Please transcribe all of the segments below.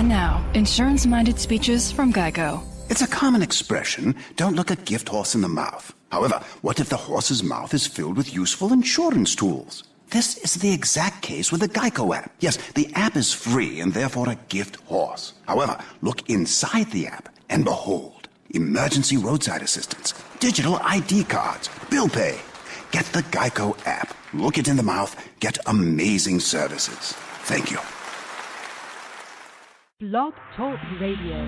And now, insurance-minded speeches from Geico. It's a common expression, don't look a gift horse in the mouth. However, what if the horse's mouth is filled with useful insurance tools? This is the exact case with the Geico app. Yes, the app is free and therefore a gift horse. However, look inside the app and behold, emergency roadside assistance, digital ID cards, bill pay. Get the Geico app. Look it in the mouth. Get amazing services. Thank you. Blog Talk Radio.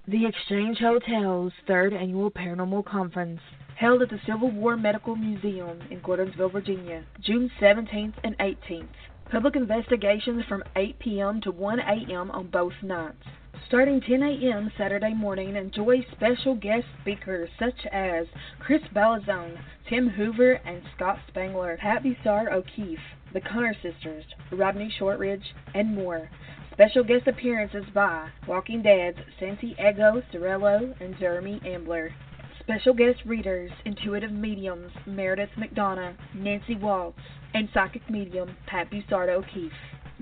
The Exchange Hotel's third annual Paranormal Conference, held at the Civil War Medical Museum in Gordonsville, Virginia, June 17th and 18th. Public investigations from 8 p.m. to 1 a.m. on both nights. Starting 10 a.m. Saturday morning, enjoy special guest speakers such as Chris Balazone, Tim Hoover, and Scott Spangler, Pat Bizarre O'Keefe, the Connor Sisters, Rodney Shortridge, and more. Special guest appearances by Walking Dead's Santiago Cerello and Jeremy Ambler. Special guest readers, intuitive mediums Meredith McDonough, Nancy Waltz, and psychic medium Pat Bizarre O'Keefe.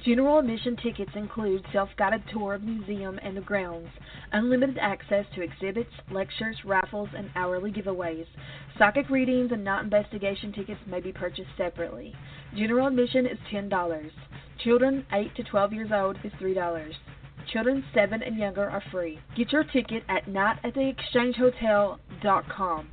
General admission tickets include self-guided tour of museum and the grounds, unlimited access to exhibits, lectures, raffles, and hourly giveaways. Psychic readings and night investigation tickets may be purchased separately. General admission is $10. Children 8 to 12 years old is $3. Children 7 and younger are free. Get your ticket at nightattheexchangehotel.com.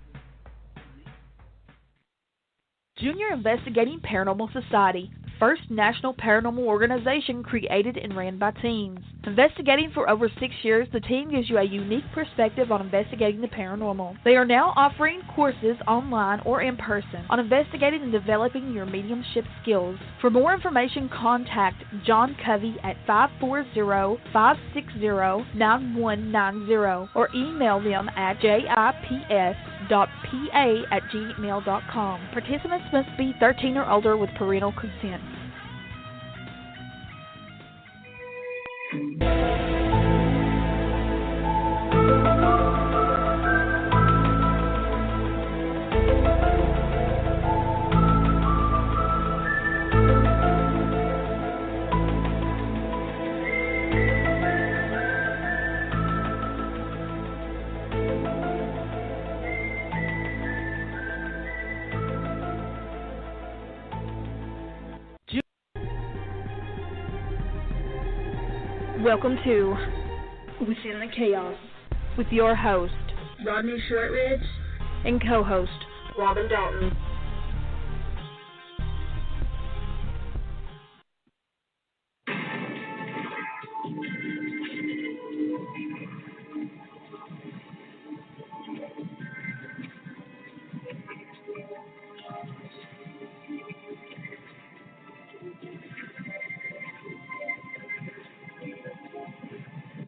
Junior Investigating Paranormal Society, first national paranormal organization created and ran by teens. Investigating for over 6 years, the team gives you a unique perspective on investigating the paranormal. They are now offering courses online or in person on investigating and developing your mediumship skills. For more information, contact John Covey at 540-560-9190 or email them at jips.pa@gmail.com. Participants must be 13 or older with parental consent. Welcome to Within the Chaos with your host, Rodney Shortridge, and co-host, Robin Dalton.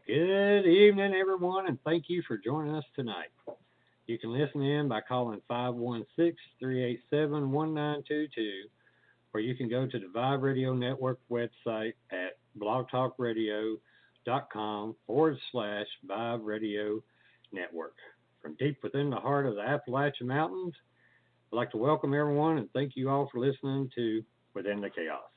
Good evening, everyone, and thank you for joining us tonight. You can listen in by calling 516-387-1922, or you can go to the Vibe Radio Network website at blogtalkradio.com/Vibe Radio Network. From deep within the heart of the Appalachian Mountains, I'd like to welcome everyone and thank you all for listening to Within the Chaos.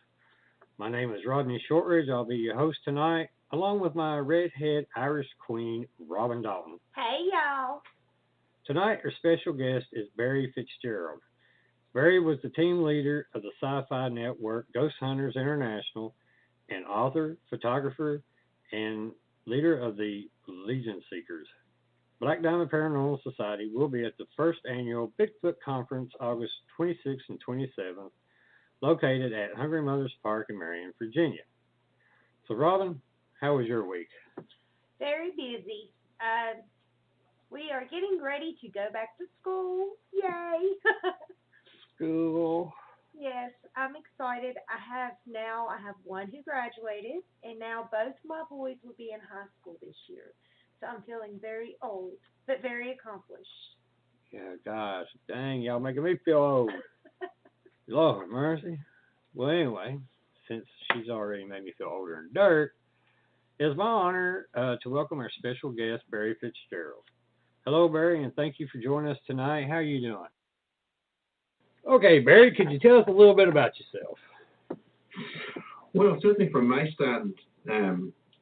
My name is Rodney Shortridge. I'll be your host tonight, along with my redhead Irish queen, Robin Dalton. Hey, y'all. Tonight, our special guest is Barry Fitzgerald. Barry was the team leader of the sci-fi network Ghost Hunters International, and author, photographer, and leader of the Legion Seekers. Black Diamond Paranormal Society will be at the first annual Bigfoot Conference August 26th and 27th, located at Hungry Mother's Park in Marion, Virginia. So, Robin, how was your week? Very busy. We are getting ready to go back to school. Yay! School. Yes, I'm excited. I have one who graduated, and now both my boys will be in high school this year. So I'm feeling very old, but very accomplished. Yeah, gosh, dang, y'all making me feel old. Lord mercy. Well, anyway, since she's already made me feel older than dirt, it's my honor to welcome our special guest, Barry Fitzgerald. Hello, Barry, and thank you for joining us tonight. How are you doing? Okay, Barry, could you tell us a little bit about yourself? Well, certainly from my stand,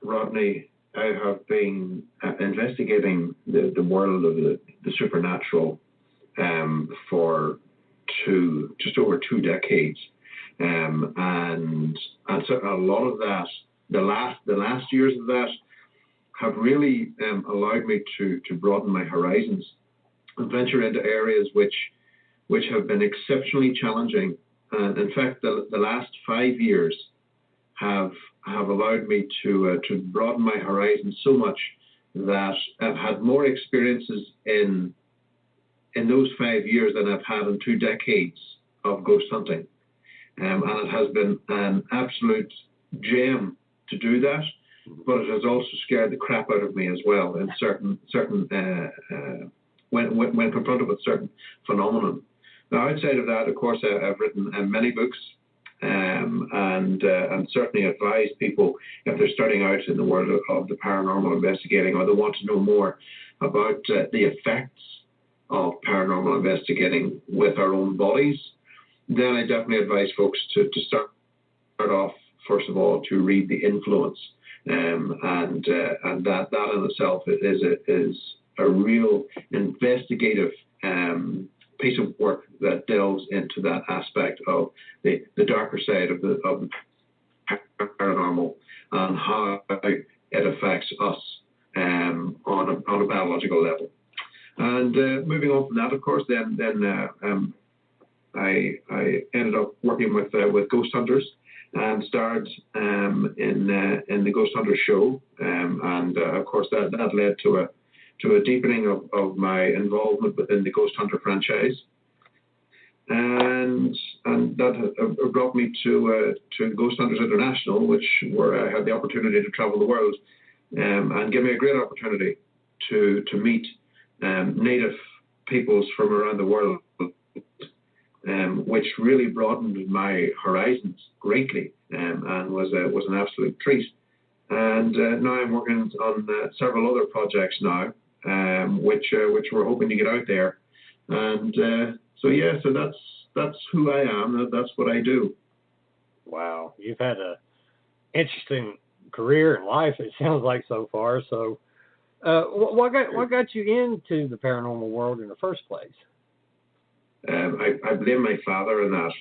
Rodney, I have been investigating the world of the supernatural for just over 2 decades, and so a lot of that, the last years of that, have really allowed me to broaden my horizons and venture into areas which have been exceptionally challenging. And in fact, the last 5 years have allowed me to broaden my horizons so much that I've had more experiences in those 5 years than I've had in 2 decades of ghost hunting. And it has been an absolute gem to do that, but it has also scared the crap out of me as well in certain when confronted with certain phenomenon. Now, outside of that, of course, I've written many books, and certainly advise people if they're starting out in the world of the paranormal investigating, or they want to know more about the effects of paranormal investigating with our own bodies. Then I definitely advise folks to start off, first of all, to read The Influence, and that in itself is a real investigative piece of work that delves into that aspect of the darker side of the paranormal and how it affects us on a biological level. And moving on from that, of course, then I ended up working with Ghost Hunters and starred in the Ghost Hunters show, and of course that led to a deepening of my involvement within the Ghost Hunter franchise, and that brought me to Ghost Hunters International, where I had the opportunity to travel the world, and gave me a great opportunity to meet native peoples from around the world, which really broadened my horizons greatly, and was an absolute treat. And now I'm working on several other projects now, which we're hoping to get out there. And so that's who I am. That's what I do. Wow, you've had a interesting career in life, it sounds like, so far. So what got you into the paranormal world in the first place? I blame my father in that.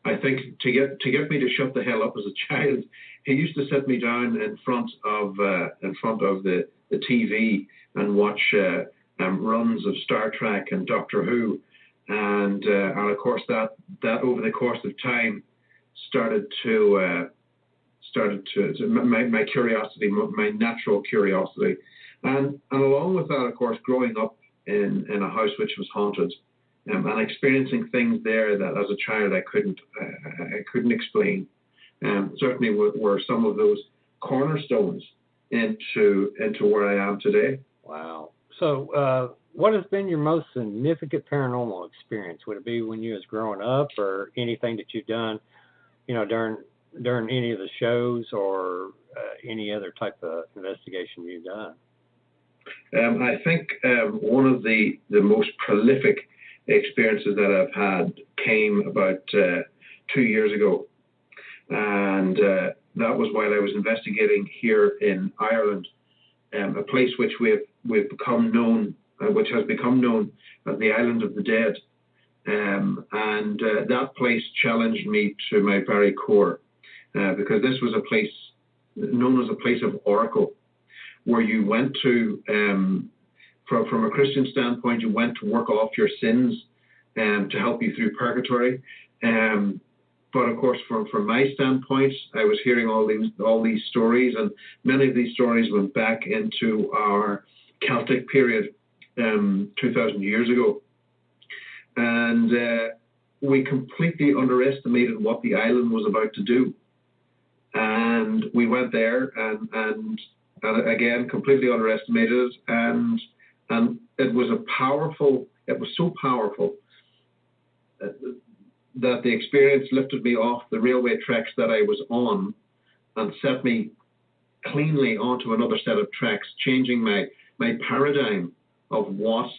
I think to get me to shut the hell up as a child, he used to sit me down in front of the TV and watch runs of Star Trek and Doctor Who, and of course that over the course of time started to my curiosity, my natural curiosity, and along with that, of course, growing up in a house which was haunted, and experiencing things there that as a child I couldn't explain. Certainly were some of those cornerstones into where I am today. Wow. So what has been your most significant paranormal experience? Would it be when you was growing up, or anything that you've done, during any of the shows, or any other type of investigation you've done? I think one of the most prolific experiences that I've had came about 2 years ago, and that was while I was investigating here in Ireland, a place which we've become known, which has become known as the Island of the Dead, and that place challenged me to my very core, because this was a place known as a place of oracle, where you went to, from a Christian standpoint, you went to work off your sins to help you through purgatory. But of course, from my standpoint, I was hearing all these stories, and many of these stories went back into our Celtic period, 2,000 years ago. And we completely underestimated what the island was about to do. And we went there and again, completely underestimated it. And it was it was so powerful that the experience lifted me off the railway tracks that I was on and set me cleanly onto another set of tracks, changing my paradigm of what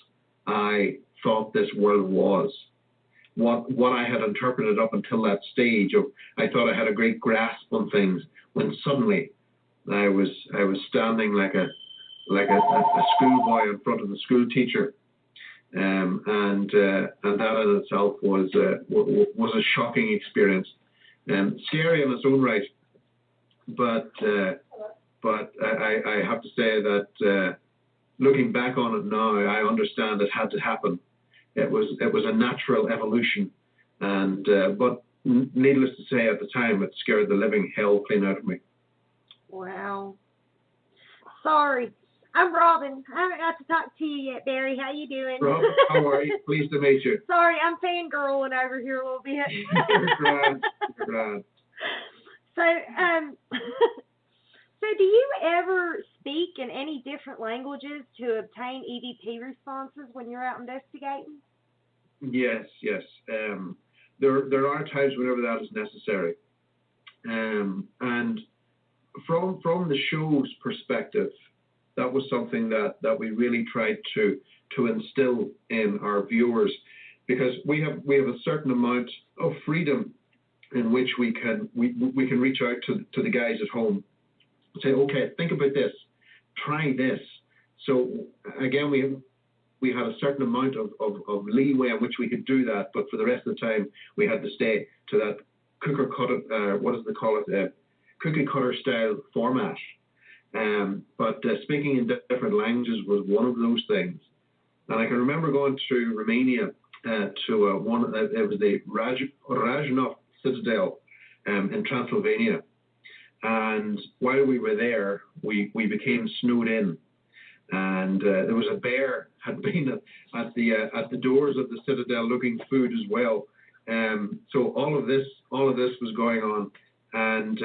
I thought this world was, what I had interpreted up until that stage of I thought I had a great grasp on things, when suddenly I was standing like a schoolboy in front of the school teacher, and that in itself was a shocking experience, scary in its own right. But I have to say that looking back on it now, I understand it had to happen. It was a natural evolution, and but needless to say, at the time, it scared the living hell clean out of me. Wow. Sorry. I'm Robin. I haven't got to talk to you yet, Barry. How you doing? Robin, how are you? Pleased to meet you. Sorry, I'm fangirling over here a little bit. You're grand. You're grand. So, so do you ever speak in any different languages to obtain EVP responses when you're out investigating? Yes. There are times whenever that is necessary, and from the show's perspective, that was something that we really tried to instill in our viewers, because we have a certain amount of freedom in which we can reach out to the guys at home, say, okay, think about this, try this. So again, we had a certain amount of leeway in which we could do that, but for the rest of the time, we had to stay to that cookie cutter style format. But speaking in different languages was one of those things. And I can remember going to Romania it was the Rajanov Citadel in Transylvania. And while we were there, we became snowed in. And there was a bear had been at the doors of the citadel looking food as well. So all of this was going on. And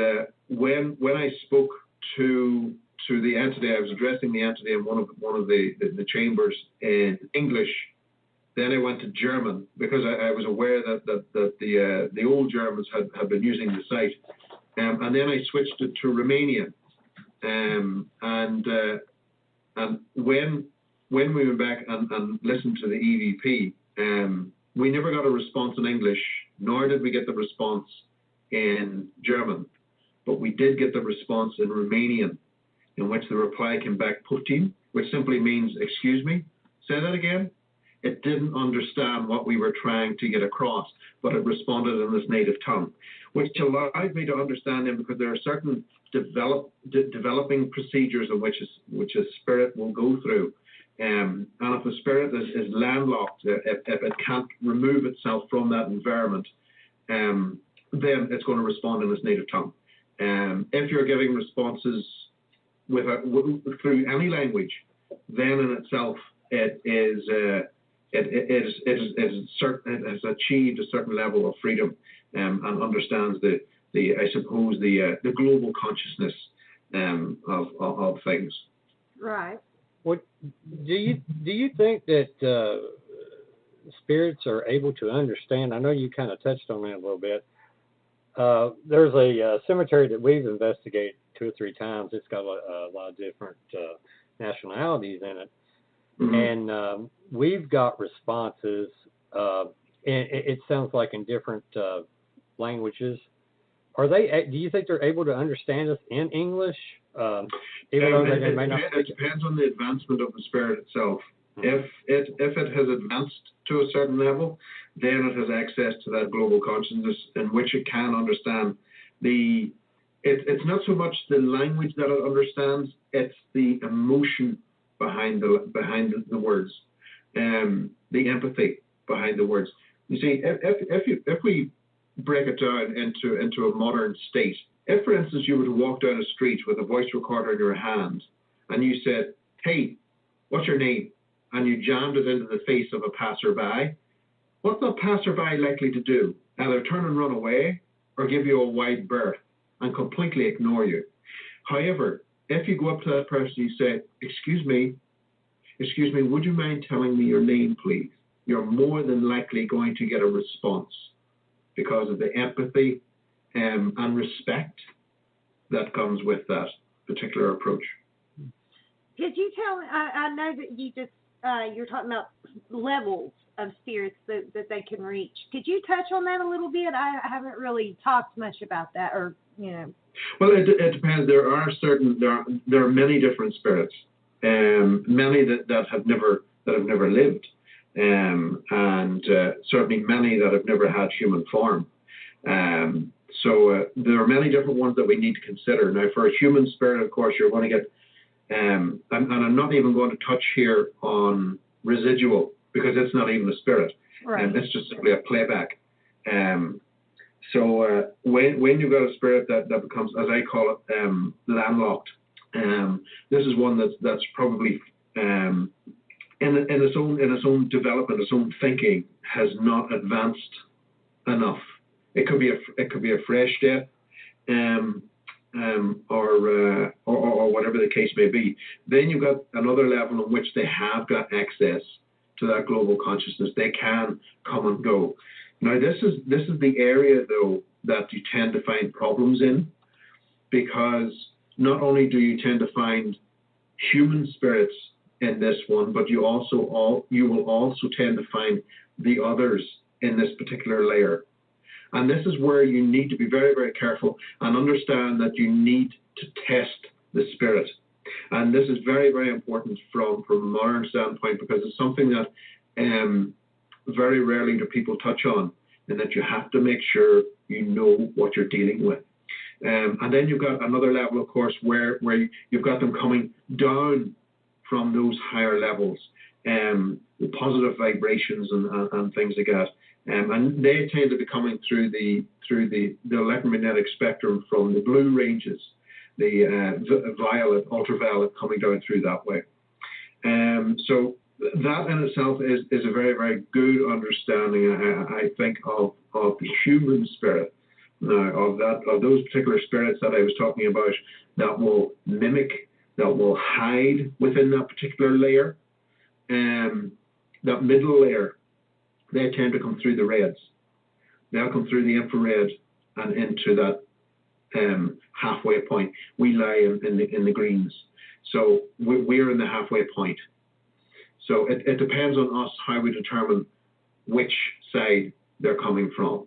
when I spoke to the entity, I was addressing the entity in one of the chambers in English. Then I went to German, because I was aware that the old Germans had been using the site. And then I switched it to Romanian. And when we went back and listened to the EVP, we never got a response in English, nor did we get the response in German. But we did get the response in Romanian, in which the reply came back, Putin, which simply means, excuse me, say that again. It didn't understand what we were trying to get across, but it responded in this native tongue, which allowed me to understand him, because there are certain developing procedures in which a spirit will go through. And if a spirit is landlocked, if it can't remove itself from that environment, then it's going to respond in its native tongue. If you're giving responses through any language, then in itself it has achieved a certain level of freedom, and understands the global consciousness of things. Right. What do you think that spirits are able to understand? I know you kind of touched on that a little bit. There's a cemetery that we've investigated 2 or 3 times. It's got a lot of different nationalities in it. Mm-hmm. And we've got responses, and it sounds like in different languages. Do you think they're able to understand us in English? Even though they may not. It depends on the advancement of the spirit itself. Mm-hmm. If it has advanced to a certain level, then it has access to that global consciousness in which it can understand it's not so much the language that it understands, it's the emotion behind the words, the empathy behind the words. You see, if we break it down into a modern state, if, for instance, you were to walk down a street with a voice recorder in your hand and you said, "Hey, what's your name?" and you jammed it into the face of a passerby, what's that passerby likely to do? Either turn and run away or give you a wide berth and completely ignore you. However, if you go up to that person and you say, excuse me, would you mind telling me your name, please? You're more than likely going to get a response because of the empathy and respect that comes with that particular approach. Could you tell me, I know that you just, you're talking about levels of spirits that they can reach. Could you touch on that a little bit? I haven't really talked much about that or Well, it depends. There are many different spirits, many that have never lived, and certainly many that have never had human form. So there are many different ones that we need to consider. Now, for a human spirit, of course, you're going to get, and I'm not even going to touch here on residual, because it's not even a spirit. Right. It's just simply a playback. So when you've got a spirit that becomes, as I call it, landlocked, this is one that's probably in its own development, its own thinking, has not advanced enough. It could be a fresh death, or whatever the case may be. Then you've got another level in which they have got access to that global consciousness. They can come and go. Now, this is the area, though, that you tend to find problems in, because not only do you tend to find human spirits in this one, but you will also tend to find the others in this particular layer. And this is where you need to be very, very careful and understand that you need to test the spirit. And this is very, very important from a modern standpoint, because it's something that very rarely do people touch on, and that you have to make sure you know what you're dealing with. And then you've got another level, of course, where you've got them coming down from those higher levels, positive vibrations and things like that. And they tend to be coming through the electromagnetic spectrum from the blue ranges, the violet, ultraviolet, coming down through that way. So that in itself is a very, very good understanding, I think, of the human spirit, of those particular spirits that I was talking about, that will mimic, that will hide within that particular layer, that middle layer. They tend to come through the reds. They'll come through the infrared and into that halfway point. We lie in the greens. So we're in the halfway point. So it depends on us how we determine which side they're coming from.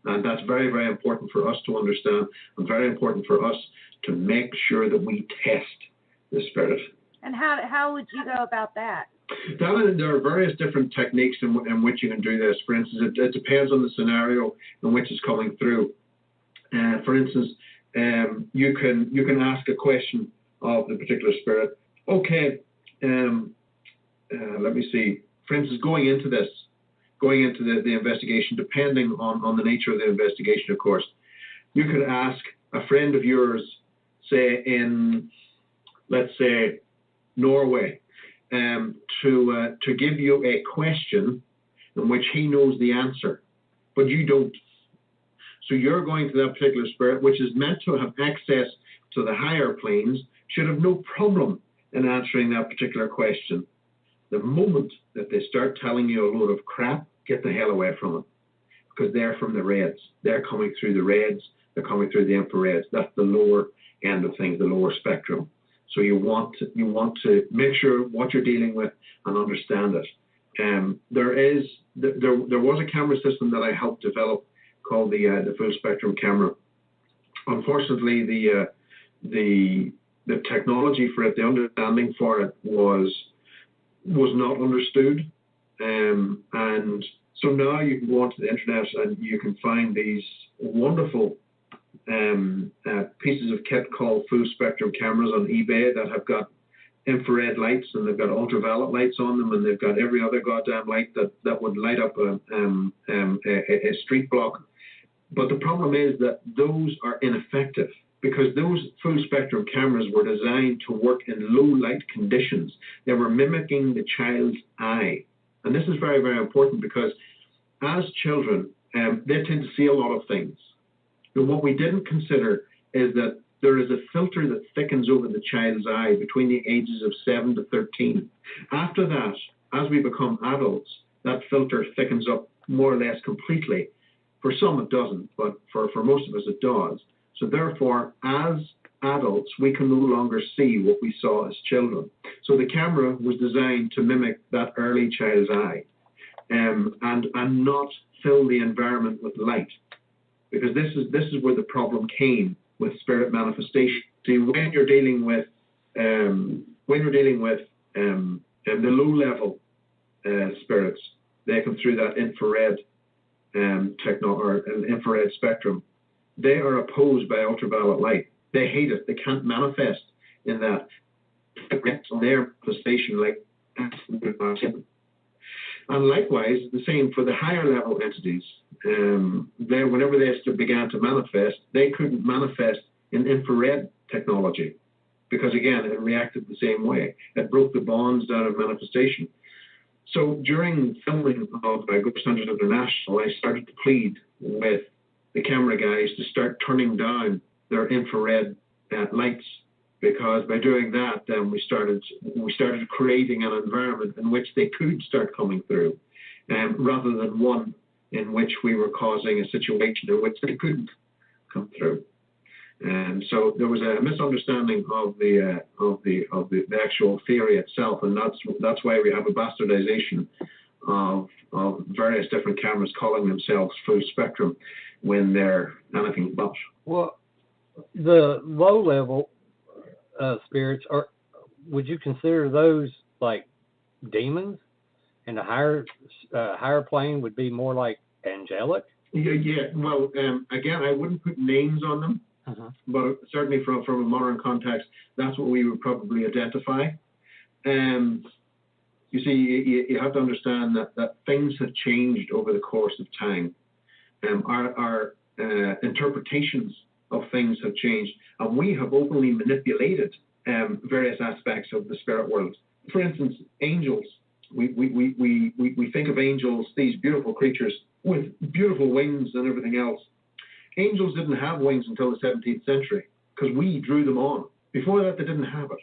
And that's very, very important for us to understand, and very important for us to make sure that we test the spirit. And how would you go about that? There are various different techniques in which you can do this. For instance, it depends on the scenario in which it's coming through. For instance, you can ask a question of the particular spirit. Okay, let me see. For instance, going into the investigation, depending on the nature of the investigation, of course, you could ask a friend of yours, say in, let's say, Norway, to give you a question in which he knows the answer, but you don't. So you're going to that particular spirit, which is meant to have access to the higher planes, should have no problem in answering that particular question. The moment that they start telling you a load of crap, get the hell away from them, because they're from the reds. They're coming through the reds. They're coming through the infrareds. That's the lower end of things, the lower spectrum. So you want to make sure what you're dealing with and understand it. There was a camera system that I helped develop called the full spectrum camera. Unfortunately, the technology for it, the understanding for it was not understood, and so now you can go onto the internet and you can find these wonderful pieces of kit called full spectrum cameras on eBay that have got infrared lights, and they've got ultraviolet lights on them, and they've got every other goddamn light that would light up a street block. But the problem is that those are ineffective, because those full spectrum cameras were designed to work in low light conditions. They were mimicking the child's eye. And this is very, very important, because as children, they tend to see a lot of things. But what we didn't consider is that there is a filter that thickens over the child's eye between the ages of 7 to 13. After that, as we become adults, that filter thickens up more or less completely. For some it doesn't, but for most of us it does. So therefore, as adults, we can no longer see what we saw as children. So the camera was designed to mimic that early child's eye, and not fill the environment with light. Because this is where the problem came spirit manifestation. See, when you're dealing with the low level spirits, they come through that infrared infrared spectrum. They are opposed by ultraviolet light. They hate it. They can't manifest in that. Their manifestation, like, and likewise, the same for the higher level entities. Whenever they began to manifest, they couldn't manifest in infrared technology because, again, it reacted the same way. It broke the bonds down of manifestation. So during filming of Ghost Hunters International, I started to plead with the camera guys to start turning down their infrared lights, because by doing that, then we started creating an environment in which they could start coming through, rather than one in which we were causing a situation in which they couldn't come through. And so there was a misunderstanding of the actual theory itself, and that's why we have a bastardization of various different cameras calling themselves full spectrum when they're anything but. Well, the low level spirits would you consider those like demons, and the higher plane would be more like angelic? Yeah. Well, again, I wouldn't put names on them. But certainly from a modern context, that's what we would probably identify. You see, you have to understand that things have changed over the course of time. Our interpretations of things have changed, and we have openly manipulated various aspects of the spirit world. For instance, angels. We think of angels, these beautiful creatures with beautiful wings and everything else. Angels didn't have wings until the 17th century because we drew them on. Before that, they didn't have it.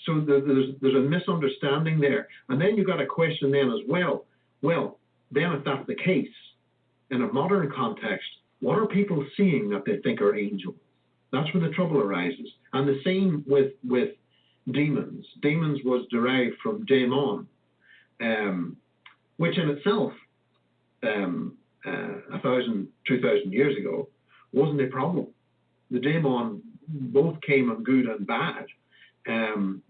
So there's a misunderstanding there. And then you've got a question then as well. Well, then if that's the case, in a modern context, what are people seeing that they think are angels? That's where the trouble arises. And the same with demons. Demons was derived from daemon, which in itself, 1,000, 2,000 years ago, wasn't a problem. The daemon both came in good and bad,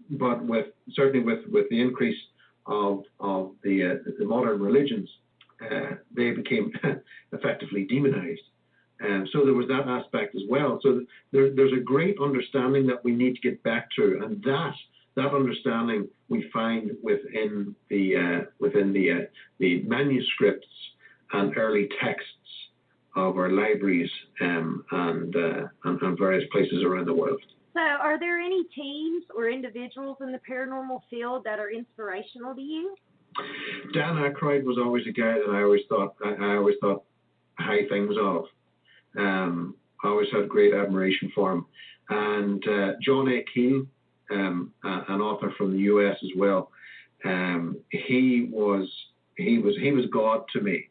but certainly with the increase of the modern religions, they became effectively demonized. So there was that aspect as well. So there's a great understanding that we need to get back to, and that understanding we find within the manuscripts and early texts of our libraries and various places around the world. So are there any teams or individuals in the paranormal field that are inspirational to you? Dan Aykroyd was always a guy that I always thought high things of. I always had great admiration for him. And John A. Keel, an author from the US as well, he was God to me.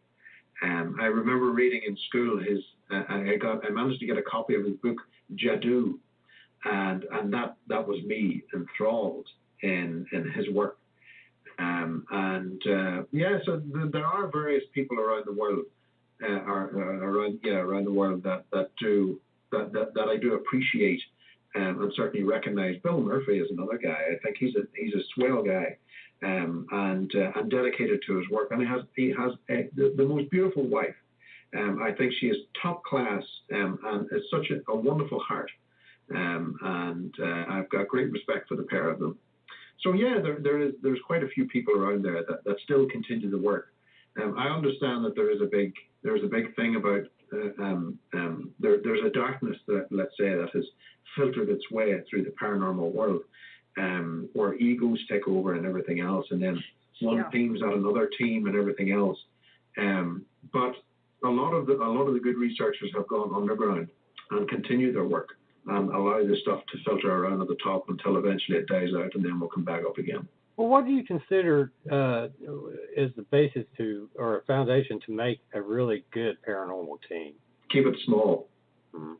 I remember reading in school I managed to get a copy of his book Jadoo, and that was me enthralled in his work. So there are various people around the world, around the world that I do appreciate and certainly recognize. Bill Murphy is another guy. I think he's a swell guy. And dedicated to his work, and he has the most beautiful wife. I think she is top class and is such a wonderful heart. And I've got great respect for the pair of them. So yeah, there's quite a few people around there that still continue the work. I understand that there's a big thing about there's a darkness that, let's say, that has filtered its way through the paranormal world. Where egos take over and everything else, and then one team's at another team and everything else. But a lot of the good researchers have gone underground and continue their work and allow this stuff to filter around at the top until eventually it dies out, and then we'll come back up again. Well, what do you consider is the basis to, or a foundation to make a really good paranormal team? Keep it small. Mm-hmm.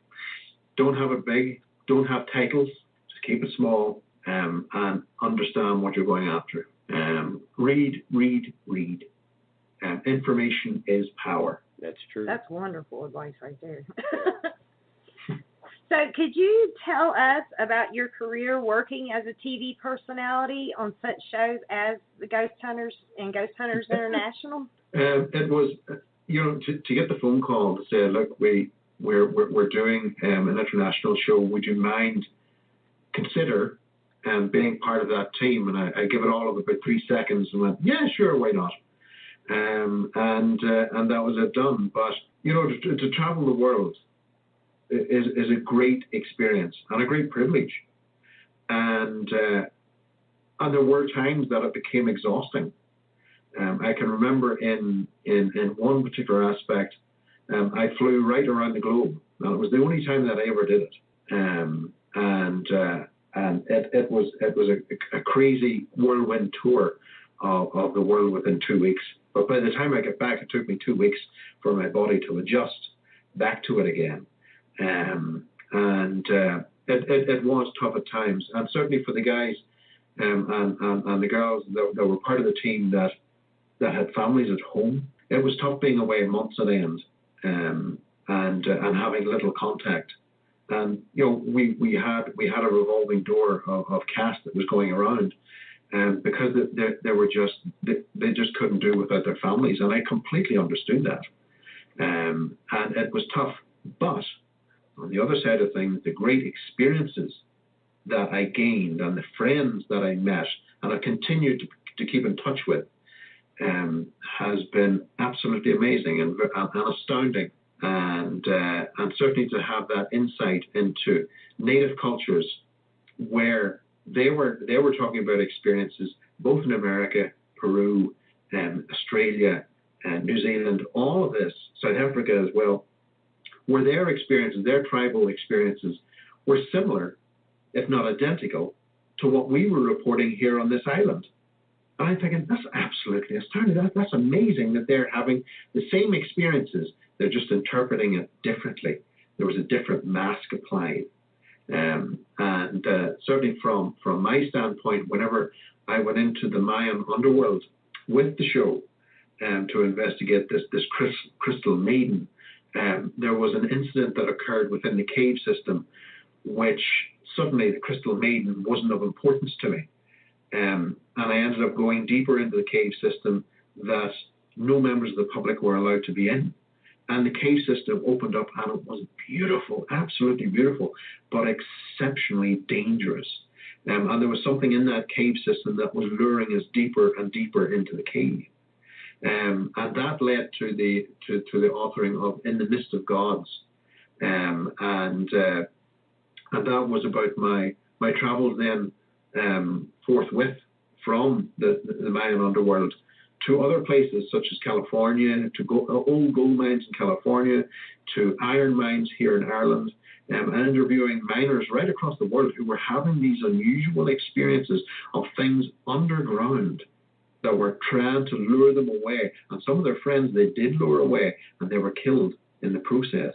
Don't have it big. Don't have titles. Just keep it small. And understand what you're going after. Read. Information is power. That's true. That's wonderful advice right there. So could you tell us about your career working as a TV personality on such shows as the Ghost Hunters and Ghost Hunters International? It was, to get the phone call to say, look, we're doing an international show. Would you mind consider being part of that team? And I give it all of about 3 seconds and went, yeah, sure, why not? And that was it done. But to travel the world is a great experience and a great privilege. And there were times that it became exhausting. I can remember in one particular aspect, I flew right around the globe. Now, it was the only time that I ever did it. And it was a crazy whirlwind tour of the world within 2 weeks. But by the time I got back, it took me 2 weeks for my body to adjust back to it again. It was tough at times, and certainly for the guys and the girls that were part of the team that had families at home. It was tough being away months at end and having little contact. And we had a revolving door of cast that was going around, because they just couldn't do without their families, and I completely understood that. And it was tough, but on the other side of things, the great experiences that I gained and the friends that I met and I continued to keep in touch with has been absolutely amazing and astounding. And certainly to have that insight into native cultures where they were talking about experiences both in America, Peru, Australia, New Zealand, all of this, South Africa as well, where their experiences, their tribal experiences, were similar, if not identical, to what we were reporting here on this island. And I'm thinking, that's absolutely astounding. That's amazing that they're having the same experiences. They're just interpreting it differently. There was a different mask applied. Certainly from my standpoint, whenever I went into the Mayan underworld with the show to investigate this crystal maiden, there was an incident that occurred within the cave system, which suddenly the crystal maiden wasn't of importance to me. And I ended up going deeper into the cave system that no members of the public were allowed to be in. And the cave system opened up, and it was beautiful, absolutely beautiful, but exceptionally dangerous. And there was something in that cave system that was luring us deeper and deeper into the cave. And that led to the authoring of In the Midst of Gods. And that was about my travels then forthwith from the Mayan underworld to other places such as California, to old gold mines in California, to iron mines here in Ireland, and interviewing miners right across the world who were having these unusual experiences of things underground that were trying to lure them away. And some of their friends they did lure away, and they were killed in the process.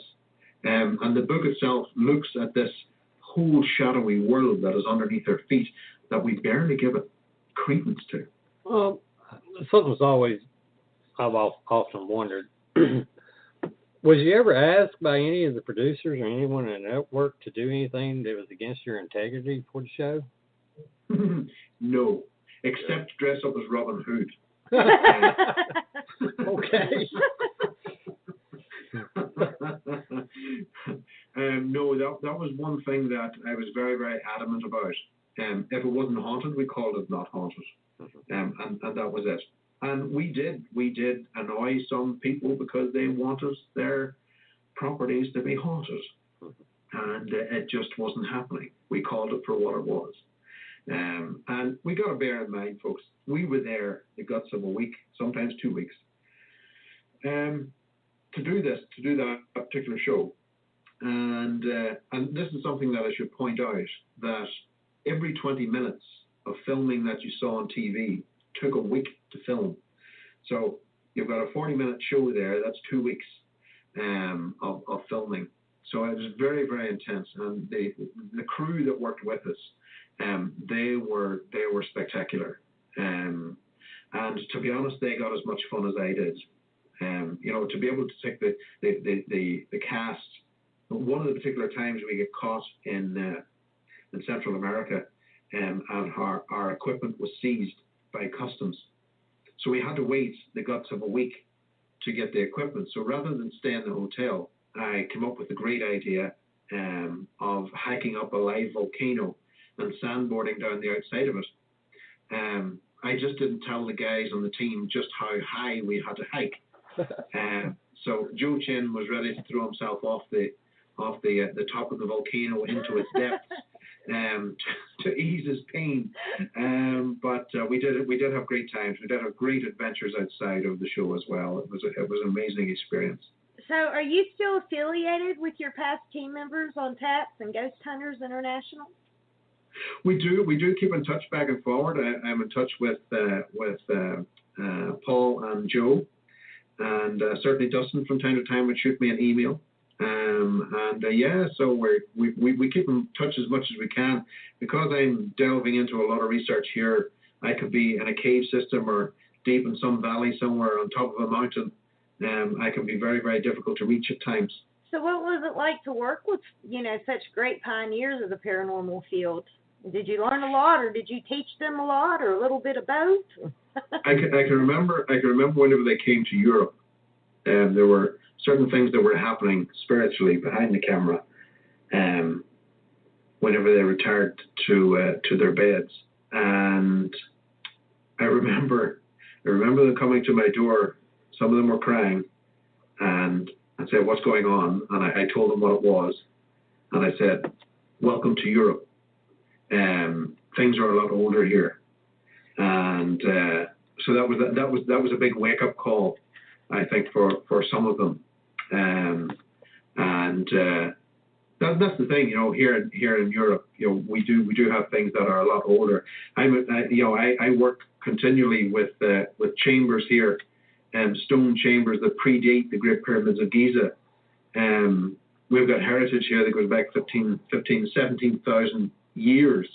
And the book itself looks at this whole shadowy world that is underneath their feet that we barely give it credence to. Well, something's I've often wondered. Was you ever asked by any of the producers or anyone in the network to do anything that was against your integrity for the show? No, except dress up as Robin Hood. Okay. No, that was one thing that I was very, very adamant about. If it wasn't haunted, we called it not haunted. And that was it. And we did annoy some people because they wanted their properties to be haunted. And it just wasn't happening. We called it for what it was. And we got to bear in mind, folks, we were there the guts of a week, sometimes 2 weeks, to do that particular show. And this is something that I should point out, that every 20 minutes of filming that you saw on TV took a week to film. So you've got a 40-minute show there, that's 2 weeks of filming. So it was very, very intense. And the crew that worked with us, they were spectacular. And to be honest, they got as much fun as I did. To be able to take the cast one of the particular times we get caught in Central America, and our equipment was seized by customs. So we had to wait the guts of a week to get the equipment. So rather than stay in the hotel, I came up with the great idea of hiking up a live volcano and sandboarding down the outside of it. I just didn't tell the guys on the team just how high we had to hike. So Joe Chin was ready to throw himself off the top of the volcano into its depths to ease his pain. But we did have great times. We did have great adventures outside of the show as well. It was an amazing experience. So are you still affiliated with your past team members on TAPS and Ghost Hunters International? We do keep in touch back and forward. I'm in touch with Paul and Joe, and certainly Dustin from time to time would shoot me an email. So we keep in touch as much as we can. Because I'm delving into a lot of research here, I could be in a cave system or deep in some valley somewhere on top of a mountain. I can be very, very difficult to reach at times. So what was it like to work with, such great pioneers of the paranormal field? Did you learn a lot, or did you teach them a lot, or a little bit of both? I can remember whenever they came to Europe, there were certain things that were happening spiritually behind the camera, whenever they retired to their beds. And I remember them coming to my door. Some of them were crying, and I said, "What's going on?" And I told them what it was, and I said, "Welcome to Europe. Things are a lot older here," and so that was a big wake up call, I think, for some of them, that's the thing, here in Europe, we do have things that are a lot older. I work continually with chambers here, stone chambers that predate the Great Pyramids of Giza. We've got heritage here that goes back 17,000 years,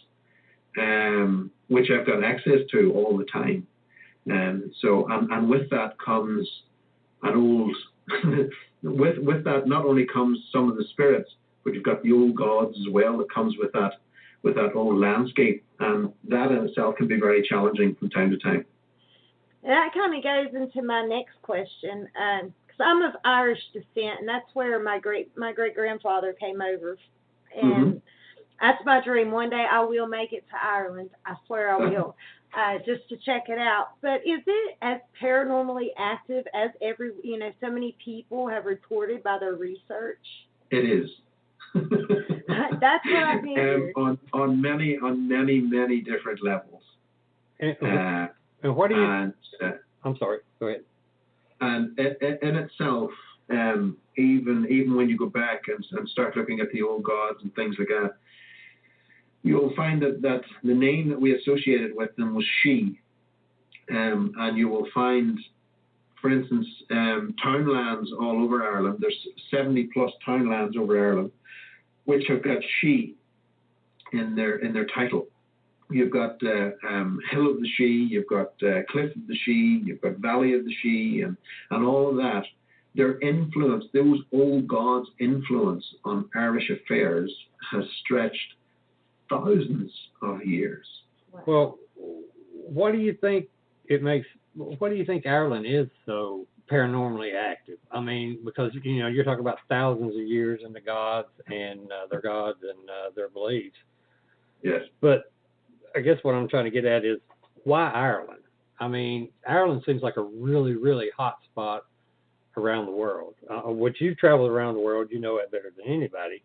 which I've got access to all the time. And with that comes an old, with that not only comes some of the spirits, but you've got the old gods as well that comes with that old landscape, and that in itself can be very challenging from time to time. That kind of goes into my next question, because I'm of Irish descent, and that's where my great grandfather came over, and that's my dream. One day I will make it to Ireland. I swear I will, just to check it out. But is it as paranormally active as so many people have reported by their research? It is. That's what I figured. On many different levels. And what do you? I'm sorry. Go ahead. And in itself, even when you go back and start looking at the old gods and things like that, you'll find that the name that we associated with them was she. And you will find, for instance, townlands all over Ireland. There's 70 plus townlands over Ireland, which have got she in their title. You've got Hill of the She, you've got Cliff of the She, you've got Valley of the She, and all of that. Their influence, those old gods' influence on Irish affairs has stretched thousands of years. Well, what do you think Ireland is so paranormally active? I mean, because you're talking about thousands of years and the gods and their gods and their beliefs. Yes. But I guess what I'm trying to get at is, why Ireland? I mean, Ireland seems like a really, really hot spot around the world. Which you've traveled around the world, you know it better than anybody.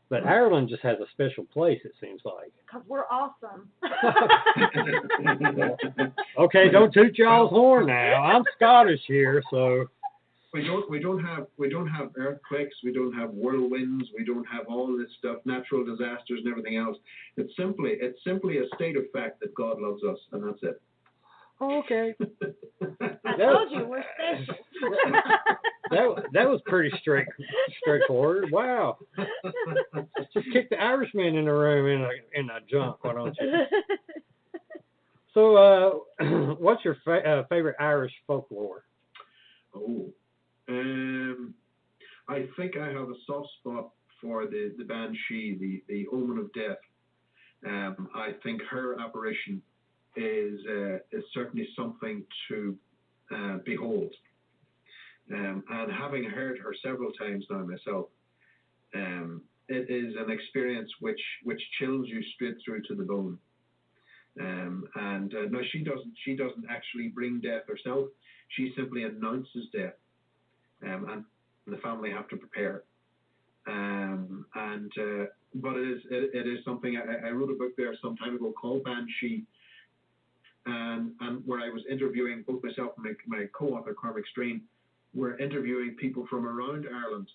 But Ireland just has a special place, it seems like. Because we're awesome. Okay, don't toot y'all's horn now. I'm Scottish here, so. We don't have earthquakes, we don't have whirlwinds, we don't have all this stuff, natural disasters and everything else. It's simply a state of fact that God loves us, and that's it. Okay. I told you we're special. that was pretty straightforward. Wow. Just kick the Irishman in the room in a junk, why don't you? So, what's your favorite Irish folklore? I think I have a soft spot for the Banshee, the Omen of Death. I think her apparition is certainly something to behold. And having heard her several times now myself, it is an experience which chills you straight through to the bone. No, she doesn't actually bring death herself. She simply announces death, and the family have to prepare. But it is something. I wrote a book there some time ago called Banshee, and where I was interviewing both myself and my co-author Cormac Strain. We're interviewing people from around Ireland,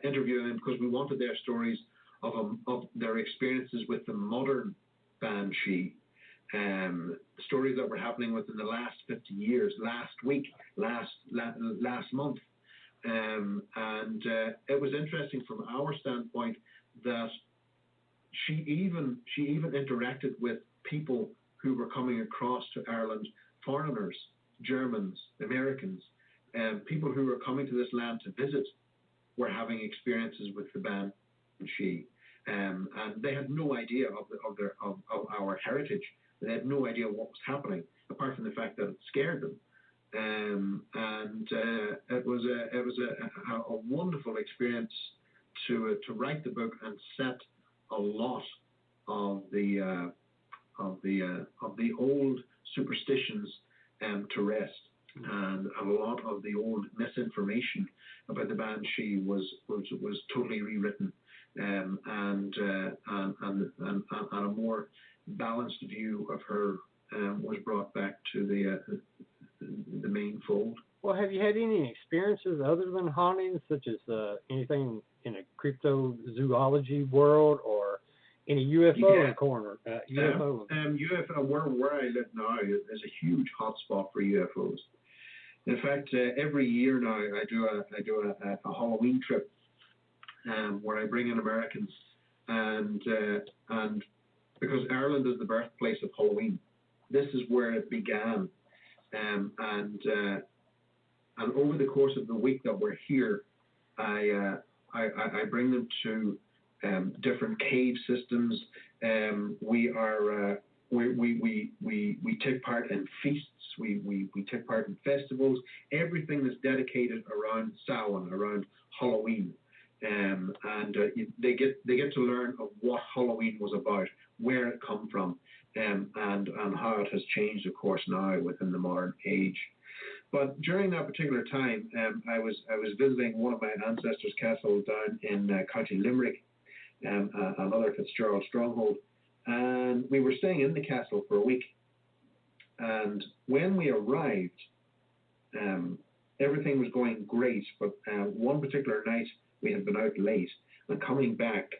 interviewing them because we wanted their stories of their experiences with the modern Banshee, stories that were happening within the last 50 years, last week, last month. It was interesting from our standpoint that she even interacted with people who were coming across to Ireland, foreigners, Germans, Americans, people who were coming to this land to visit were having experiences with the Banshee. And they had no idea of our heritage. They had no idea what was happening, apart from the fact that it scared them. It was a wonderful experience to write the book and set a lot of the old superstitions to rest, and a lot of the old misinformation about the Banshee was totally rewritten, and a more balanced view of her was brought back to the main fold. Well, have you had any experiences other than hauntings, such as anything in a cryptozoology world or any UFO corner? UFO. UFO. Where I live now is a huge hotspot for UFOs. In fact, every year now I do a Halloween trip where I bring in Americans, and because Ireland is the birthplace of Halloween, this is where it began, and over the course of the week that we're here, I bring them to different cave systems. We take part in feasts. We take part in festivals. Everything is dedicated around Samhain, around Halloween, and they get to learn of what Halloween was about, where it come from, and how it has changed, of course, now within the modern age. But during that particular time, I was visiting one of my ancestors' castles down in County Limerick, another Fitzgerald stronghold, and we were staying in the castle for a week. And when we arrived, everything was going great, but one particular night we had been out late, and coming back,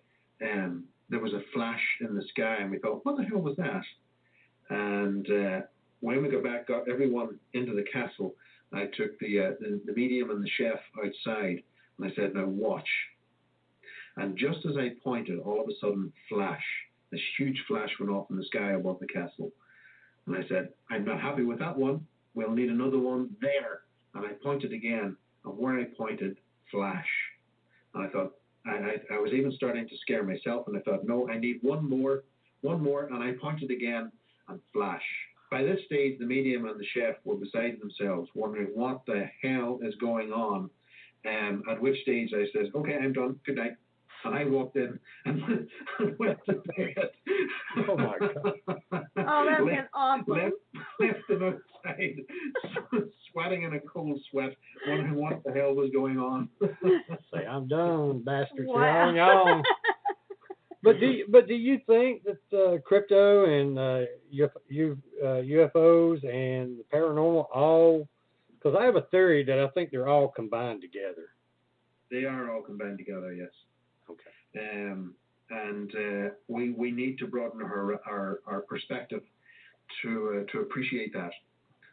there was a flash in the sky, and we thought, what the hell was that? And when we got back, got everyone into the castle, I took the medium and the chef outside, and I said, now watch. And just as I pointed, all of a sudden, this huge flash went off in the sky above the castle. And I said, I'm not happy with that one. We'll need another one there. And I pointed again, and where I pointed, flash. And I thought, I was even starting to scare myself, and I thought, no, I need one more, and I pointed again, and flash. By this stage, the medium and the chef were beside themselves, wondering what the hell is going on. At which stage I said, okay, I'm done, good night. And I walked in and went to bed. Oh, my God. Oh, that's been awesome. Left them outside, sweating in a cold sweat, wondering what the hell was going on. Say, I'm done, bastards. Wow. You're on. But do you think that crypto and UFOs and the paranormal all, because I have a theory that I think they're all combined together. They are all combined together, yes. Okay. We need to broaden our perspective to appreciate that.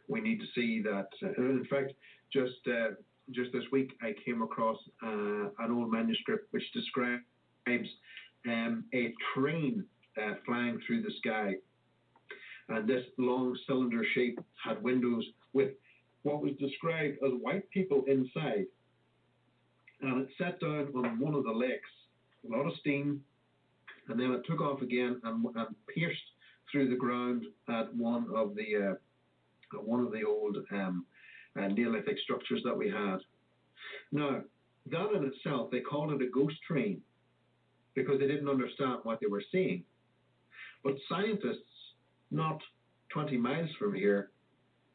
We need to see that. In fact, just this week I came across an old manuscript which describes a train flying through the sky, and this long cylinder shape had windows with what was described as white people inside. and it sat down on one of the lakes, a lot of steam, and then it took off again and pierced through the ground at one of the old Neolithic structures that we had. Now, that in itself, they called it a ghost train because they didn't understand what they were seeing. But scientists, not 20 miles from here,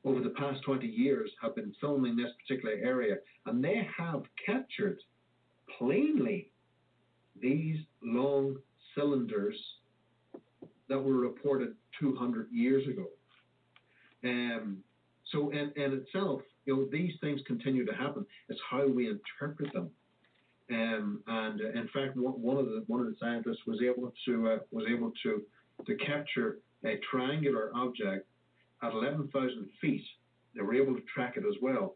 over the past 20 years, have been filming this particular area, and they have captured plainly these long cylinders that were reported 200 years ago. So in itself, these things continue to happen. It's how we interpret them. And in fact, one of the scientists was able to capture a triangular object at 11,000 feet. They were able to track it as well.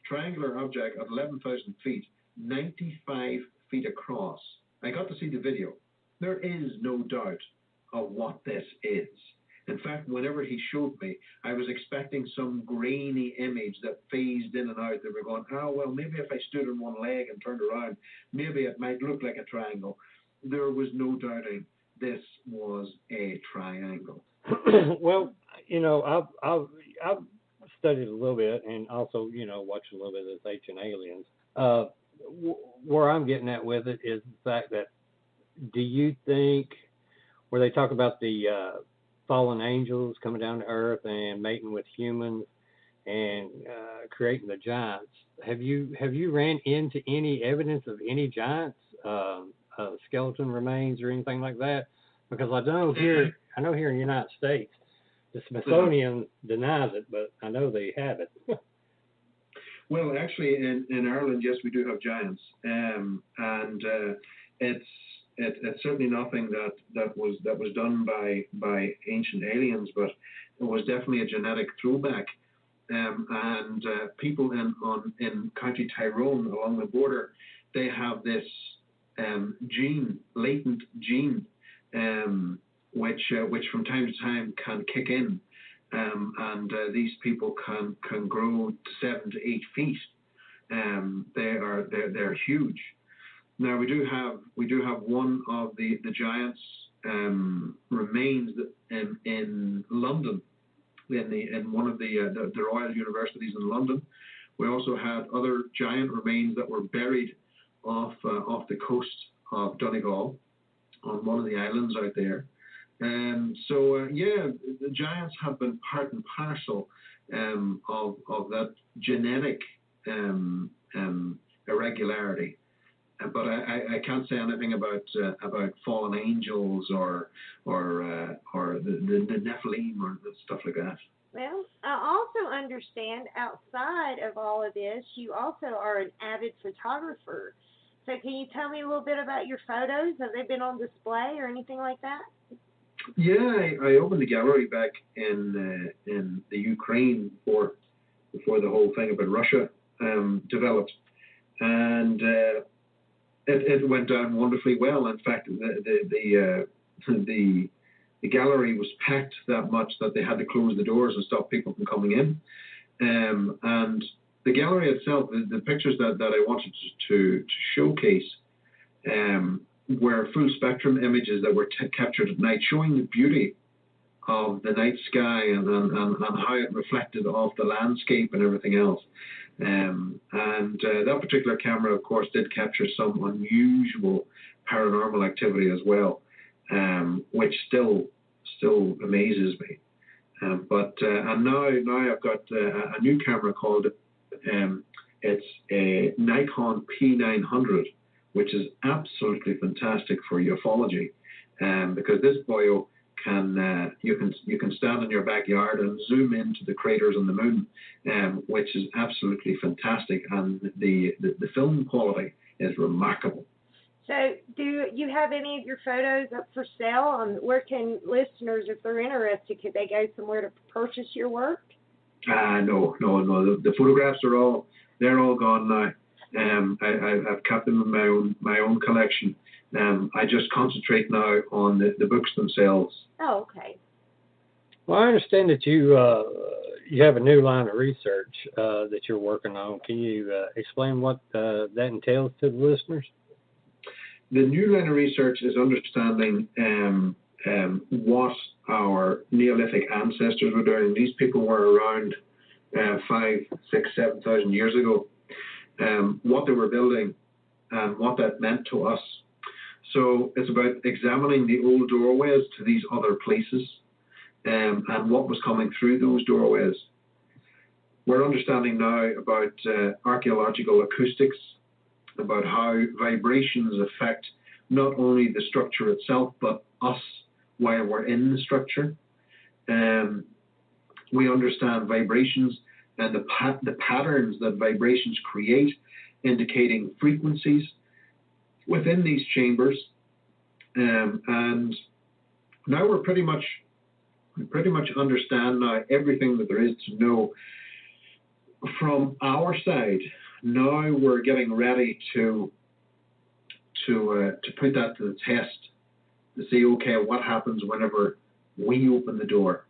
Triangular object at 11,000 feet, 95 feet across. I got to see the video. There is no doubt of what this is. In fact, whenever he showed me, I was expecting some grainy image that phased in and out. They were going, well, maybe if I stood on one leg and turned around, maybe it might look like a triangle. There was no doubting this was a triangle. Well, I've studied a little bit and also, watched a little bit of this Ancient Aliens. Where I'm getting at with it is the fact that, do you think, where they talk about the fallen angels coming down to Earth and mating with humans and creating the giants, have you ran into any evidence of any giants, skeleton remains or anything like that? Because I know here in the United States, the Smithsonian denies it, but I know they have it. Well, actually, in Ireland, yes, we do have giants, and it's certainly nothing that was done by Ancient Aliens, but it was definitely a genetic throwback. And people in County Tyrone along the border, they have this latent gene, which from time to time can kick in, and these people can grow to 7 to 8 feet. They're huge. Now we do have one of the giants remains in London, in one of the Royal Universities in London. We also had other giant remains that were buried off the coast of Donegal on one of the islands out there. The giants have been part and parcel of that genetic irregularity. But I can't say anything about fallen angels or the Nephilim or stuff like that. Well, I also understand outside of all of this, you also are an avid photographer. So can you tell me a little bit about your photos? Have they been on display or anything like that? Yeah, I opened the gallery back in the Ukraine before the whole thing about Russia developed, and it went down wonderfully well. In fact, the gallery was packed that much that they had to close the doors and stop people from coming in. And the gallery itself, the pictures that I wanted to showcase were full spectrum images that were captured at night, showing the beauty of the night sky and how it reflected off the landscape and everything else. That particular camera, of course, did capture some unusual paranormal activity as well, which still amazes me. And now I've got a new camera called it's a Nikon P900, which is absolutely fantastic for ufology, because this boyo you can stand in your backyard and zoom into the craters on the moon, which is absolutely fantastic, and the film quality is remarkable. So, do you have any of your photos up for sale? Where can listeners, if they're interested, could they go somewhere to purchase your work? No. The photographs are all gone now. I've kept them in my own collection. I just concentrate now on the books themselves. Oh, okay. Well, I understand that you you have a new line of research that you're working on. Can you explain what that entails to the listeners? The new line of research is understanding what our Neolithic ancestors were doing. These people were around 5, 6, 7,000 years ago. What they were building and what that meant to us. So it's about examining the old doorways to these other places and what was coming through those doorways. We're understanding now about archaeological acoustics, about how vibrations affect not only the structure itself, but us while we're in the structure. We understand vibrations and the patterns that vibrations create, indicating frequencies within these chambers. And now we pretty much understand now everything that there is to know from our side. Now we're getting ready to put that to the test, to see, okay, what happens whenever we open the door.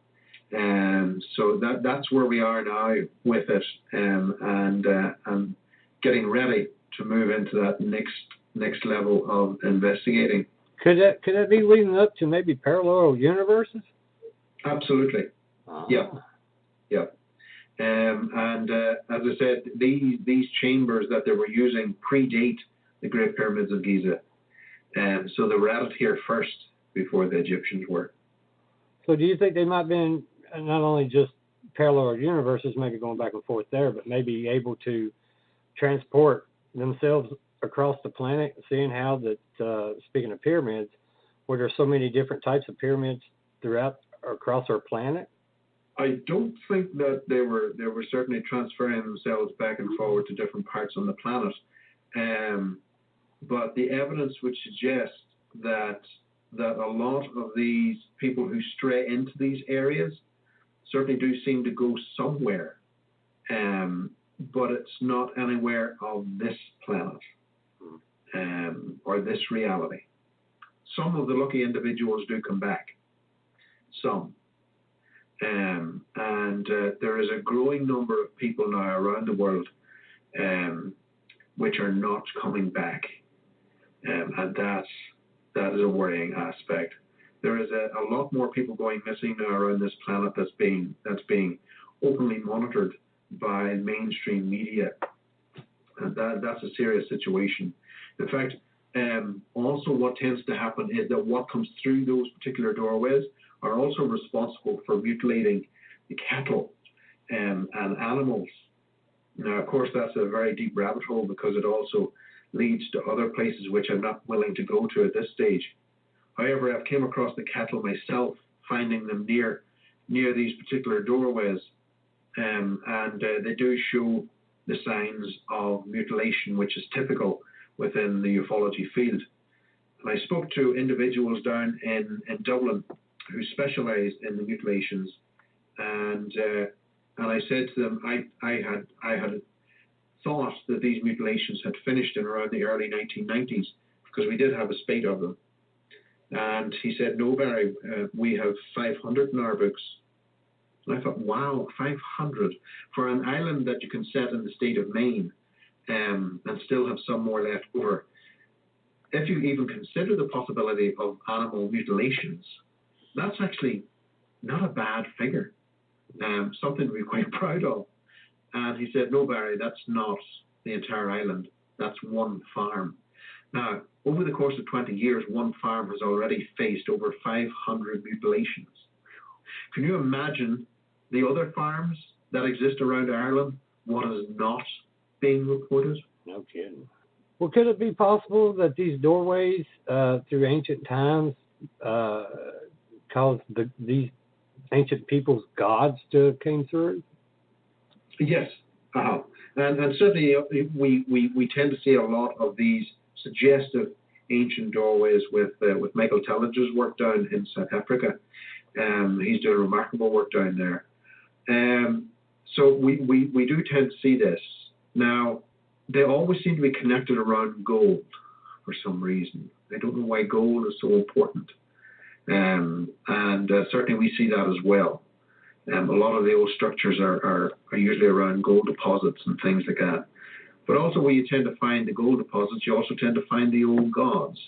So that's where we are now with it, and getting ready to move into that next level of investigating. Could that be leading up to maybe parallel universes? Absolutely. Yeah. And as I said, these chambers that they were using predate the Great Pyramids of Giza. So they were at it here first before the Egyptians were. So do you think they might have been not only just parallel universes, maybe going back and forth there, but maybe able to transport themselves across the planet, seeing how that, speaking of pyramids, where there's so many different types of pyramids across our planet? I don't think that they were certainly transferring themselves back and forward to different parts on the planet. But the evidence would suggest that a lot of these people who stray into these areas certainly do seem to go somewhere. But it's not anywhere of this planet or this reality. Some of the lucky individuals do come back. Some. And there is a growing number of people now around the world which are not coming back. And that is a worrying aspect. There is a lot more people going missing now around this planet that's being openly monitored by mainstream media. And that's a serious situation. In fact, also what tends to happen is that what comes through those particular doorways are also responsible for mutilating the cattle and animals. Now, of course, that's a very deep rabbit hole because it also leads to other places which I'm not willing to go to at this stage. However, I've came across the cattle myself, finding them near these particular doorways, and they do show the signs of mutilation, which is typical within the ufology field. And I spoke to individuals down in Dublin who specialised in the mutilations, and I said to them, I had thought that these mutilations had finished in around the early 1990s because we did have a spate of them. And he said, no, Barry, we have 500 in our books. And I thought, wow, 500 for an island that you can set in the state of Maine and still have some more left over. If you even consider the possibility of animal mutilations, that's actually not a bad figure, something to be quite proud of. And he said, no, Barry, that's not the entire island. That's one farm. Now, over the course of 20 years, one farm has already faced over 500 mutilations. Can you imagine the other farms that exist around Ireland, what is not being reported? No kidding. Well, could it be possible that these doorways through ancient times caused these ancient people's gods to came through? Yes. And certainly we tend to see a lot of these suggestive ancient doorways with Michael Tellinger's work down in South Africa. He's doing remarkable work down there. So we do tend to see this. Now, they always seem to be connected around gold for some reason. I don't know why gold is so important. And certainly we see that as well. A lot of the old structures are usually around gold deposits and things like that. But also where you tend to find the gold deposits, you also tend to find the old gods.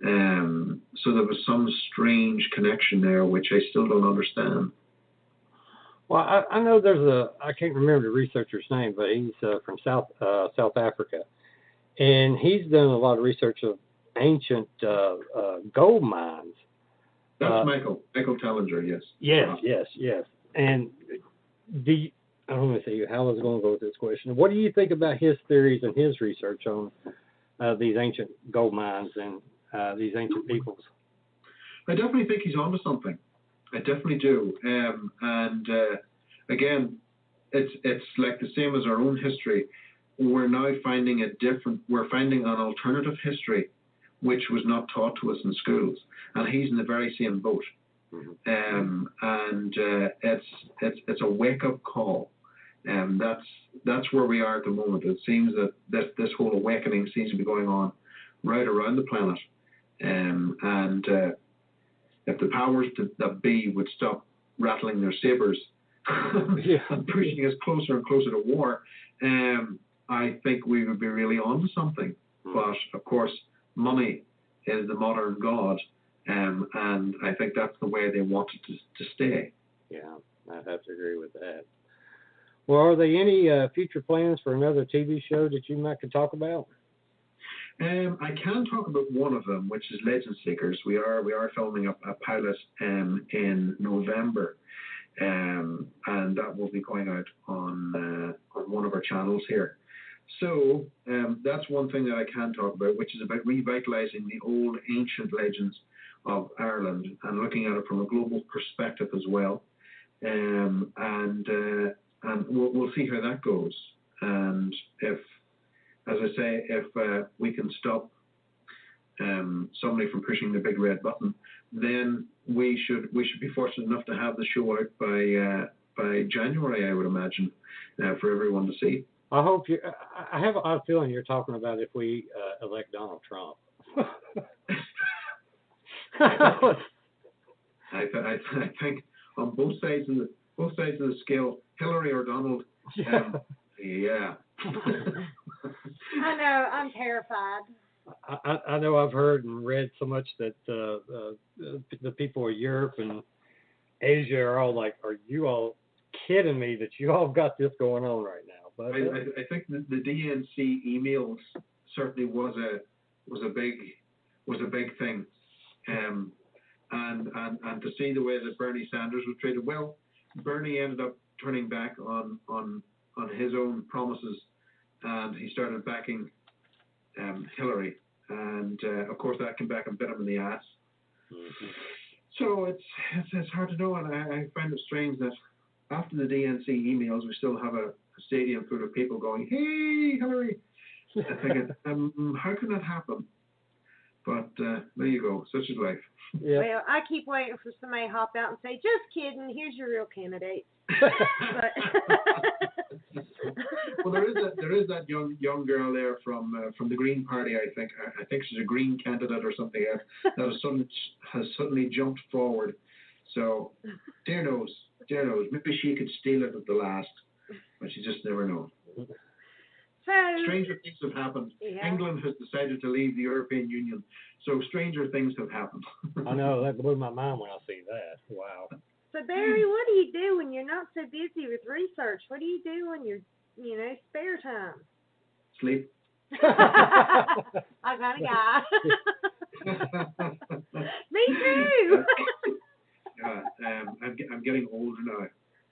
So there was some strange connection there, which I still don't understand. Well, I know there's I can't remember the researcher's name, but he's from South Africa. And he's done a lot of research of ancient gold mines. That's Michael Tellinger, yes. Yes. And I don't want to say how I was going to go with this question. What do you think about his theories and his research on these ancient gold mines and these ancient peoples? I definitely think he's onto something. I definitely do. Again, it's like the same as our own history. We're now finding we're finding an alternative history, which was not taught to us in schools. And he's in the very same boat. Mm-hmm. It's a wake-up call. That's where we are at the moment. It seems that this whole awakening seems to be going on right around the planet. If the powers that be would stop rattling their sabers and pushing us closer and closer to war, I think we would be really on to something. But of course, money is the modern god, and I think that's the way they want it to stay. Yeah, I'd have to agree with that. Well, are there any future plans for another TV show that you might could talk about? I can talk about one of them, which is Legend Seekers. We are filming a pilot in November, and that will be going out on one of our channels here. So that's one thing that I can talk about, which is about revitalizing the old ancient legends of Ireland and looking at it from a global perspective as well. And we'll see how that goes. And if we can stop somebody from pushing the big red button, then we should be fortunate enough to have the show out by January, I would imagine, for everyone to see. I hope you. I have a feeling you're talking about if we elect Donald Trump. I think on both sides of the scale, Hillary or Donald. Yeah. I know. I'm terrified. I know. I've heard and read so much that the people of Europe and Asia are all like, "Are you all kidding me that you all got this going on right now?" But I think the DNC emails certainly was a big thing, and to see the way that Bernie Sanders was treated. Well, Bernie ended up turning back on his own promises, and he started backing Hillary, and of course that came back and bit him in the ass. Mm-hmm. So it's hard to know, and I find it strange that after the DNC emails, we still have a stadium full of people going, "Hey, Hillary!" I'm thinking, how can that happen? But there you go, such is life. Yeah. Well, I keep waiting for somebody to hop out and say, "Just kidding, here's your real candidate." Well, there is that young girl there from the Green Party. I think she's a Green candidate or something that has suddenly jumped forward. So, dear knows, maybe she could steal it at the last, but you just never know. So, stranger things have happened. Yeah. England has decided to leave the European Union, so stranger things have happened. I know, that blew my mind when I see that. Wow. So Barry, what do you do when you're not so busy with research? What do you do in your, spare time? Sleep. I got a guy. Me too. I'm getting older now,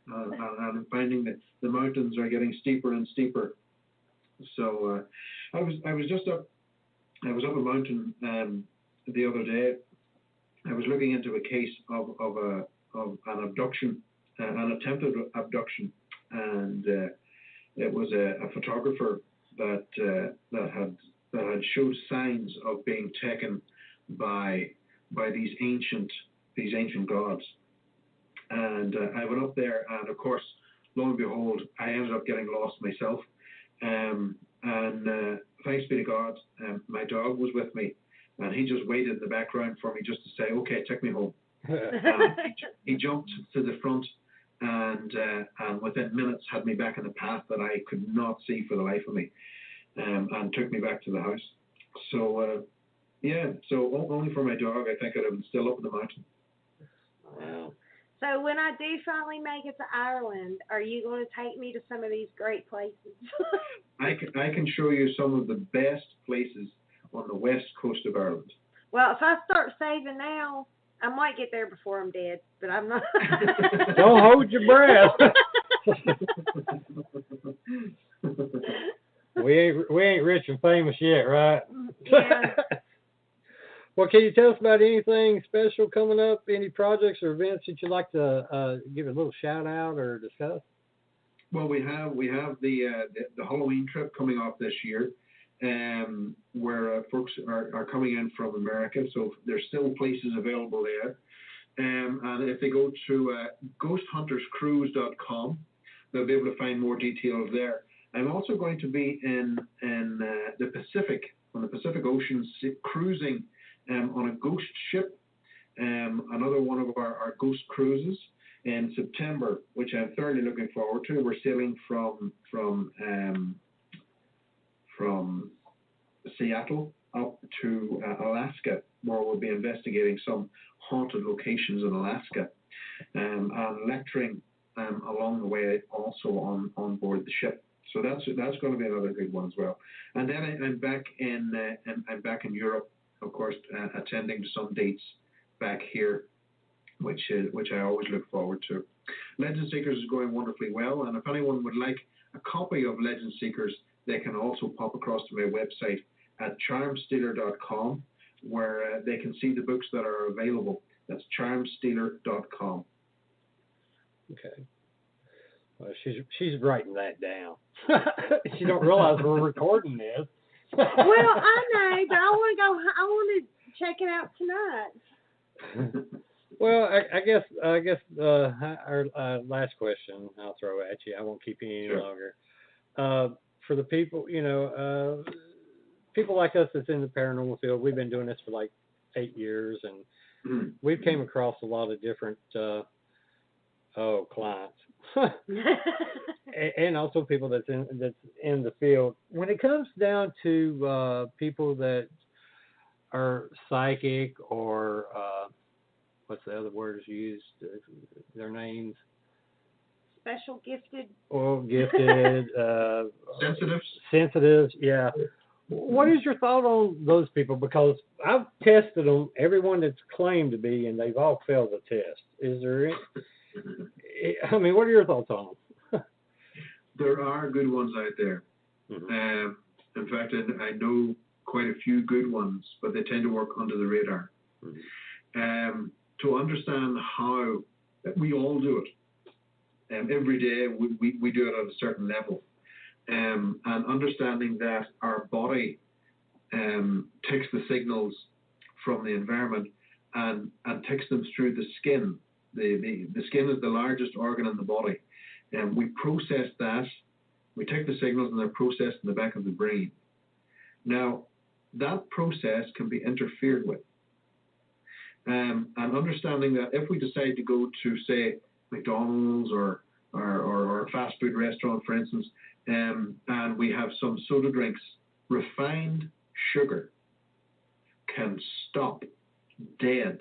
and I'm finding that the mountains are getting steeper and steeper. So I was up a mountain the other day. I was looking into a case of an abduction, an attempted abduction, and it was a photographer that had showed signs of being taken by these ancient gods. And I went up there, and of course, lo and behold, I ended up getting lost myself. And thanks be to God, my dog was with me, and he just waited in the background for me just to say, "Okay, take me home." He jumped to the front and within minutes had me back in a path that I could not see for the life of me, and took me back to the house. So so only for my dog, I think I'd have been still up in the mountain. Wow. So when I do finally make it to Ireland, are you going to take me to some of these great places? I can show you some of the best places on the west coast of Ireland. Well, if I start saving now, I might get there before I'm dead, but I'm not. Don't hold your breath. we ain't rich and famous yet, right? Yeah. Well, can you tell us about anything special coming up? Any projects or events that you'd like to give a little shout out or discuss? Well, we have the Halloween trip coming off this year, where folks are coming in from America, so there's still places available there. And if they go to ghosthunterscruise.com, they'll be able to find more details there. I'm also going to be in the Pacific, on the Pacific Ocean, cruising on a ghost ship, another one of our ghost cruises in September, which I'm thoroughly looking forward to. We're sailing from Seattle up to Alaska, where we'll be investigating some haunted locations in Alaska, and lecturing along the way also on board the ship. So that's going to be another good one as well. And then I'm back in Europe, of course, attending some dates back here, which I always look forward to. Legend Seekers is going wonderfully well, and if anyone would like a copy of Legend Seekers, they can also pop across to my website at charmstealer.com, where they can see the books that are available. That's charmstealer.com. Okay. Well, she's writing that down. She don't realize we're recording this. Well, I know, but I want to check it out tonight. Well, I guess our last question I'll throw at you. I won't keep you any longer. For the people, people like us that's in the paranormal field, we've been doing this for like 8 years, and we've came across a lot of different clients. And also people that's in the field. When it comes down to people that are psychic or what's the other words used? Their names? Special gifted. Oh, gifted. Sensitives. Yeah. What is your thought on those people? Because I've tested them, everyone that's claimed to be, and they've all failed the test. Is there? What are your thoughts on them? There are good ones out there. Mm-hmm. In fact, I know quite a few good ones, but they tend to work under the radar. Mm-hmm. To understand how we all do it, every day we do it at a certain level, and understanding that our body takes the signals from the environment and takes them through the skin. The skin is the largest organ in the body. And we process that, we take the signals and they're processed in the back of the brain. Now, that process can be interfered with. And understanding that if we decide to go to, say, McDonald's or a fast food restaurant, for instance, and we have some soda drinks, refined sugar can stop dead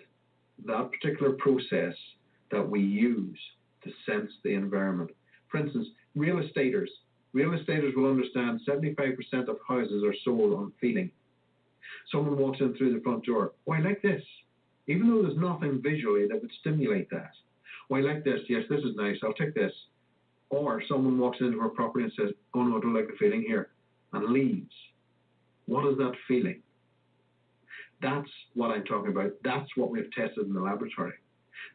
that particular process that we use to sense the environment. For instance, real estaters will understand 75% of houses are sold on feeling. Someone walks in through the front door. Oh, I like this. Even though there's nothing visually that would stimulate that. Oh, I like this. Yes, this is nice. I'll take this. Or someone walks into our property and says, oh no, I don't like the feeling here, and leaves. What is that feeling? That's what I'm talking about. That's what we've tested in the laboratory.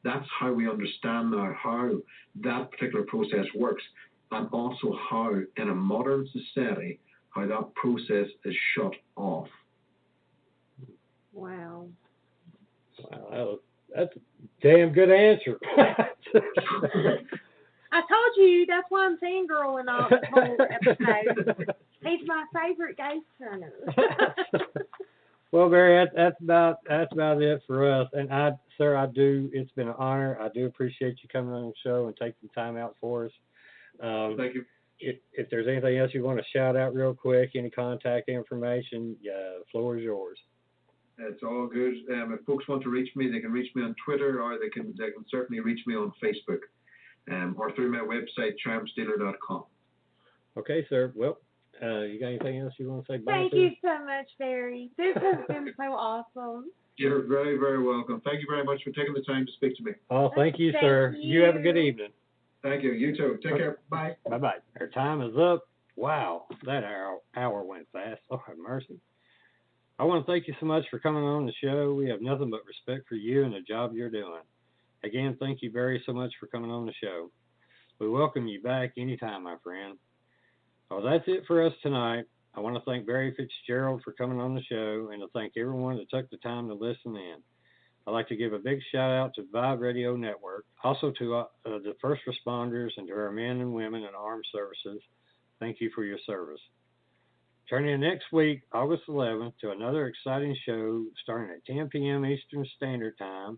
That's how we understand now how that particular process works, and also how, in a modern society, how that process is shut off. Wow. Wow, that's a damn good answer. I told you, that's why I'm fangirling all the whole episode. He's my favorite ghost hunter. Well, Barry, that's about it for us. And sir, it's been an honor. I do appreciate you coming on the show and taking time out for us. Thank you. If there's anything else you want to shout out real quick, any contact information, the floor is yours. It's all good. If folks want to reach me, they can reach me on Twitter, or they can certainly reach me on Facebook, or through my website, charmstealer.com. Okay, sir. Well, you got anything else you want to say? Thank you so much, Barry. This has been so awesome. You're very, very welcome. Thank you very much for taking the time to speak to me. Oh, thank you, sir. You have a good evening. Thank you. You too. Take care. Bye. Bye-bye. Our time is up. Wow, that hour went fast. Oh, have mercy. I want to thank you so much for coming on the show. We have nothing but respect for you and the job you're doing. Again, thank you, Barry, so much for coming on the show. We welcome you back anytime, my friend. Well, that's it for us tonight. I want to thank Barry Fitzgerald for coming on the show, and to thank everyone that took the time to listen in. I'd like to give a big shout out to Vibe Radio Network, also to the first responders and to our men and women in armed services. Thank you for your service. Turn in next week, August 11th, to another exciting show starting at 10 p.m. Eastern Standard Time.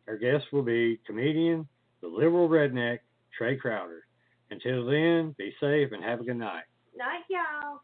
Our guest will be comedian, the liberal redneck, Trey Crowder. Until then, be safe and have a good night. Night, y'all.